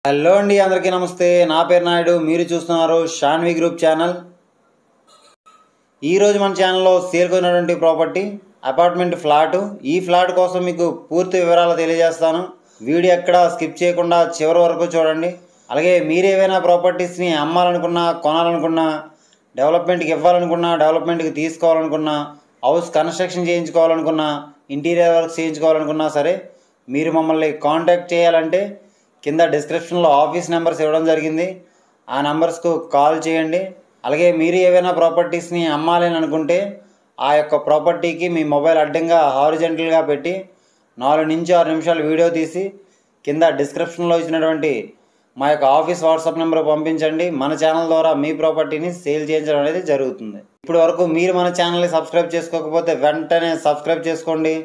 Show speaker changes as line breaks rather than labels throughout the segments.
Hello అండి, అందరికీ నమస్తే. నా పేరు నాయుడు. మీరు చూస్తున్నారు షాన్వి గ్రూప్ ఛానల్. ఈరోజు మన ఛానల్లో సేల్కి ఉన్నటువంటి ప్రాపర్టీ అపార్ట్మెంట్ ఫ్లాటు. ఈ ఫ్లాట్ కోసం మీకు పూర్తి వివరాలు తెలియజేస్తాను. వీడియో ఎక్కడ స్కిప్ చేయకుండా చివరి వరకు చూడండి. అలాగే మీరు ఏవైనా ప్రాపర్టీస్ని అమ్మాలనుకున్నా, కొనాలనుకున్నా, డెవలప్మెంట్కి ఇవ్వాలనుకున్నా, డెవలప్మెంట్కి తీసుకోవాలనుకున్నా, హౌస్ కన్స్ట్రక్షన్ చేయించుకోవాలనుకున్నా, ఇంటీరియర్ వర్క్ చేయించుకోవాలనుకున్నా సరే మీరు మమ్మల్ని కాంటాక్ట్ చేయాలంటే కింద డిస్క్రిప్షన్లో ఆఫీస్ నెంబర్స్ ఇవ్వడం జరిగింది. ఆ నెంబర్స్కు కాల్ చేయండి. అలాగే మీరు ఏవైనా ప్రాపర్టీస్ని అమ్మాలి అని అనుకుంటే ఆ యొక్క ప్రాపర్టీకి మీ మొబైల్ అడ్డంగా హారిజెంటల్గా పెట్టి 4 నుంచి 6 నిమిషాలు వీడియో తీసి కింద డిస్క్రిప్షన్లో ఇచ్చినటువంటి మా యొక్క ఆఫీస్ వాట్సాప్ నెంబర్ పంపించండి. మన ఛానల్ ద్వారా మీ ప్రాపర్టీని సేల్ చేయించడం అనేది జరుగుతుంది. ఇప్పటి వరకు మీరు మన ఛానల్ని సబ్స్క్రైబ్ చేసుకోకపోతే వెంటనే సబ్స్క్రైబ్ చేసుకోండి.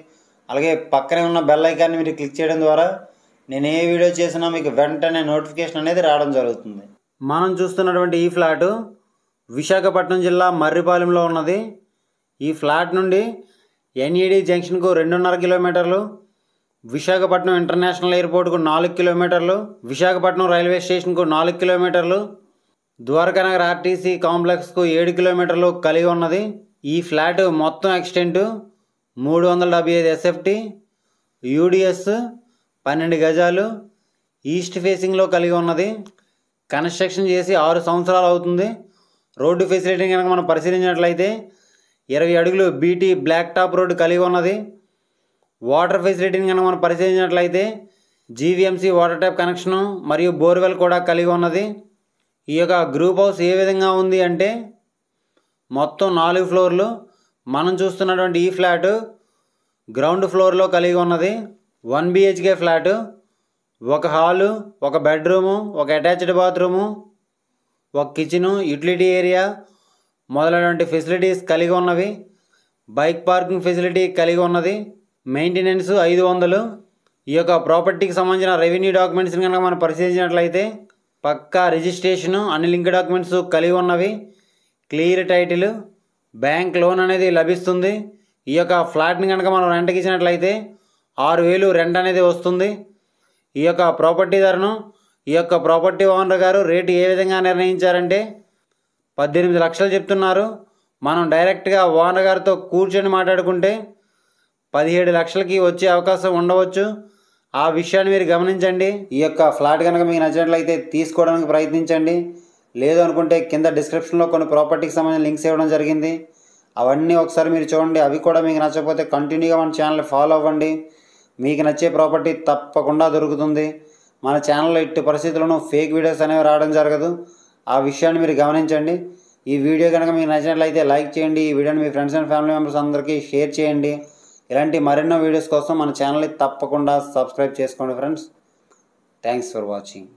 అలాగే పక్కనే ఉన్న బెల్ ఐకాన్ని మీరు క్లిక్ చేయడం ద్వారా నేను ఏ వీడియో చేసినా మీకు వెంటనే నోటిఫికేషన్ అనేది రావడం జరుగుతుంది. మనం చూస్తున్నటువంటి ఈ ఫ్లాటు విశాఖపట్నం జిల్లా మర్రిపాలెంలో ఉన్నది. ఈ ఫ్లాట్ నుండి ఎన్ఈడి జంక్షన్కు 2.5 కిలోమీటర్లు, విశాఖపట్నం ఇంటర్నేషనల్ ఎయిర్పోర్ట్కు 4 కిలోమీటర్లు, విశాఖపట్నం రైల్వే స్టేషన్కు 4 కిలోమీటర్లు, ద్వారకానగర్ ఆర్టీసీ కాంప్లెక్స్కు 7 కిలోమీటర్లు కలిగి ఉన్నది. ఈ ఫ్లాట్ మొత్తం ఎక్స్టెంటు 375 ఎస్ఎఫ్టీ, యూడిఎస్ 12 గజాలు, ఈస్ట్ ఫేసింగ్లో కలిగి ఉన్నది. కన్స్ట్రక్షన్ చేసి 6 సంవత్సరాలు అవుతుంది. రోడ్డు ఫెసిలిటీ కనుక మనం పరిశీలించినట్లయితే 20 అడుగులు బీటీ బ్లాక్ టాప్ రోడ్డు కలిగి ఉన్నది. వాటర్ ఫెసిలిటీని కనుక మనం పరిశీలించినట్లయితే జీవీఎంసీ వాటర్ ట్యాప్ కనెక్షను మరియు బోర్వెల్ కూడా కలిగి ఉన్నది. ఈ యొక్క గ్రూప్ హౌస్ ఏ విధంగా ఉంది అంటే మొత్తం 4 ఫ్లోర్లు. మనం చూస్తున్నటువంటి ఈ ఫ్లాటు గ్రౌండ్ ఫ్లోర్లో కలిగి ఉన్నది. 1 బిహెచ్కే ఫ్లాటు, ఒక హాలు, ఒక బెడ్రూము, ఒక అటాచ్డ్ బాత్రూము, ఒక కిచెను, యూటిలిటీ ఏరియా మొదలైనటువంటి ఫెసిలిటీస్ కలిగి ఉన్నవి. బైక్ పార్కింగ్ ఫెసిలిటీ కలిగి ఉన్నది. మెయింటెనెన్స్ 500. ఈ యొక్క ప్రాపర్టీకి సంబంధించిన రెవెన్యూ డాక్యుమెంట్స్ని కనుక మనం పరిశీలించినట్లయితే పక్కా రిజిస్ట్రేషను, అన్ని లింక్ డాక్యుమెంట్స్ కలిగి ఉన్నవి. క్లియర్ టైటిల్, బ్యాంక్ లోన్ అనేది లభిస్తుంది. ఈ యొక్క ఫ్లాట్ని కనుక మనం రెంట్కి ఇచ్చినట్లయితే 6,000 రెంట్ అనేది వస్తుంది. ఈ యొక్క ప్రాపర్టీ ధరను ఈ యొక్క ప్రాపర్టీ ఓనర్ గారు రేటు ఏ విధంగా నిర్ణయించారంటే 18 లక్షలు చెప్తున్నారు. మనం డైరెక్ట్గా ఓనర్ గారితో కూర్చొని మాట్లాడుకుంటే 17 లక్షలకి వచ్చే అవకాశం ఉండవచ్చు. ఆ విషయాన్ని మీరు గమనించండి. ఈ యొక్క ఫ్లాట్ కనుక మీకు నచ్చినట్లయితే తీసుకోవడానికి ప్రయత్నించండి. లేదు అనుకుంటే కింద డిస్క్రిప్షన్లో కొన్ని ప్రాపర్టీకి సంబంధించిన లింక్స్ ఇవ్వడం జరిగింది. అవన్నీ ఒకసారి మీరు చూడండి. అవి కూడా మీకు నచ్చకపోతే కంటిన్యూగా మన ఛానల్ని ఫాలో అవ్వండి. మీకు నచ్చే ప్రాపర్టీ తప్పకుండా దొరుకుతుంది. మన ఛానల్లో ఎట్టి పరిస్థితుల్లోనూ ఫేక్ వీడియోస్ అనేవి రావడం జరగదు. ఆ విషయాన్ని మీరు గమనించండి. ఈ వీడియో కనుక మీకు నచ్చినట్లయితే లైక్ చేయండి. ఈ వీడియోని మీ ఫ్రెండ్స్ అండ్ ఫ్యామిలీ మెంబర్స్ అందరికీ షేర్ చేయండి. ఇలాంటి మరెన్నో వీడియోస్ కోసం మన ఛానల్ని తప్పకుండా సబ్స్క్రైబ్ చేసుకోండి ఫ్రెండ్స్. Thanks for watching.